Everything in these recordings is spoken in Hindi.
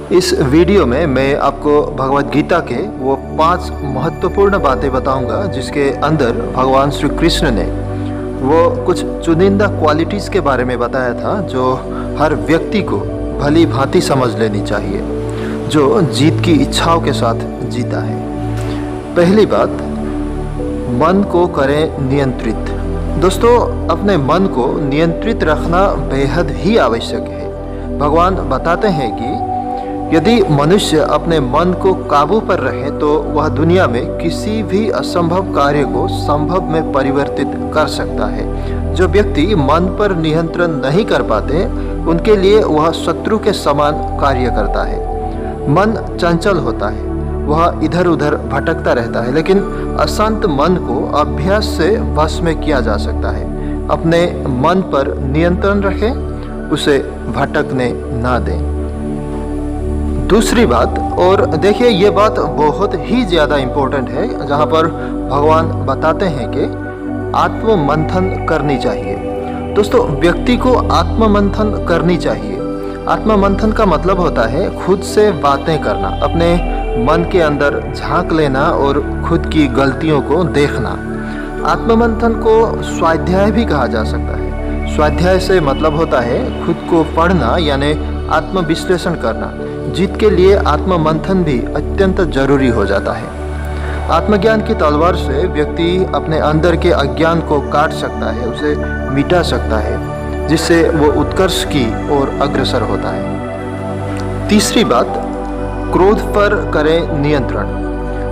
इस वीडियो में मैं आपको भगवद गीता के वो 5 महत्वपूर्ण बातें बताऊंगा जिसके अंदर भगवान श्री कृष्ण ने वो कुछ चुनिंदा क्वालिटीज़ के बारे में बताया था जो हर व्यक्ति को भली भांति समझ लेनी चाहिए, जो जीत की इच्छाओं के साथ जीता है। पहली बात, मन को करें नियंत्रित। दोस्तों, अपने मन को नियंत्रित रखना बेहद ही आवश्यक है। भगवान बताते हैं कि यदि मनुष्य अपने मन को काबू पर रहे तो वह दुनिया में किसी भी असंभव कार्य को संभव में परिवर्तित कर सकता है। जो व्यक्ति मन पर नियंत्रण नहीं कर पाते, उनके लिए वह शत्रु के समान कार्य करता है। मन चंचल होता है, वह इधर उधर भटकता रहता है, लेकिन अशांत मन को अभ्यास से वश में किया जा सकता है। अपने मन पर नियंत्रण रखें, उसे भटकने ना दें। दूसरी बात, और देखिए ये बात बहुत ही ज़्यादा इम्पोर्टेंट है, जहाँ पर भगवान बताते हैं कि आत्ममंथन करनी चाहिए। दोस्तों, व्यक्ति को आत्ममंथन करनी चाहिए। आत्ममंथन का मतलब होता है खुद से बातें करना, अपने मन के अंदर झांक लेना और खुद की गलतियों को देखना। आत्ममंथन को स्वाध्याय भी कहा जा सकता है। स्वाध्याय से मतलब होता है खुद को पढ़ना, यानी आत्मविश्लेषण करना। जीत के लिए आत्ममंथन भी अत्यंत जरूरी हो जाता है। आत्मज्ञान की तलवार से व्यक्ति अपने अंदर के अज्ञान को काट सकता है, उसे मिटा सकता है, जिससे वो उत्कर्ष की ओर अग्रसर होता है। तीसरी बात, क्रोध पर करें नियंत्रण।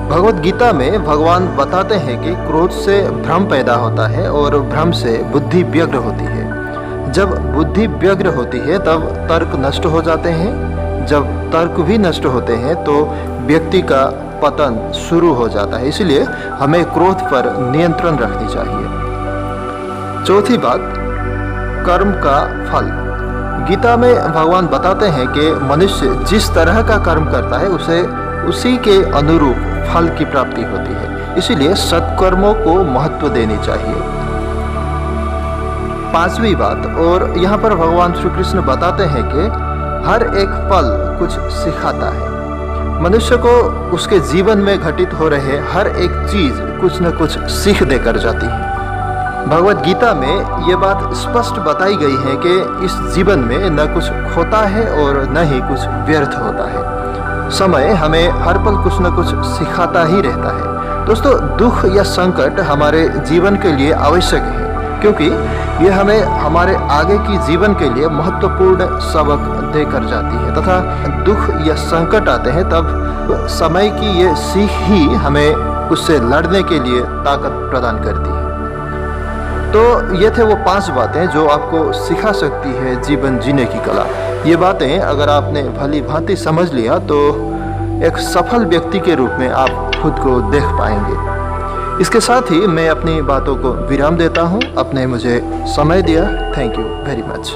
भगवद गीता में भगवान बताते हैं कि क्रोध से भ्रम पैदा होता है और भ्रम से बुद्धि व्यग्र होती है। जब बुद्धि व्यग्र होती है तब तर्क नष्ट हो जाते हैं। जब तर्क भी नष्ट होते हैं तो व्यक्ति का पतन शुरू हो जाता है। इसलिए हमें क्रोध पर नियंत्रण रखनी चाहिए। चौथी बात, कर्म का फल। गीता में भगवान बताते हैं कि मनुष्य जिस तरह का कर्म करता है उसे उसी के अनुरूप फल की प्राप्ति होती है। इसीलिए सत्कर्मों को महत्व देनी चाहिए। पांचवी बात, और यहाँ पर भगवान श्री कृष्ण बताते हैं कि हर एक पल कुछ सिखाता है। मनुष्य को उसके जीवन में घटित हो रहे हर एक चीज कुछ न कुछ सीख देकर जाती है। भगवद गीता में ये बात स्पष्ट बताई गई है कि इस जीवन में न कुछ खोता है और न ही कुछ व्यर्थ होता है। समय हमें हर पल कुछ न कुछ सिखाता ही रहता है। दोस्तों, दुख या संकट हमारे जीवन के लिए आवश्यक है, क्योंकि ये हमें हमारे आगे की जीवन के लिए महत्वपूर्ण सबक देकर जाती है, तथा दुख या संकट आते हैं तब समय की ये सीख ही हमें उससे लड़ने के लिए ताकत प्रदान करती है। तो ये थे वो 5 बातें जो आपको सिखा सकती है जीवन जीने की कला। ये बातें अगर आपने भली भांति समझ लिया तो एक सफल व्यक्ति के रूप में आप खुद को देख पाएंगे। इसके साथ ही मैं अपनी बातों को विराम देता हूँ। आपने मुझे समय दिया, थैंक यू वेरी मच।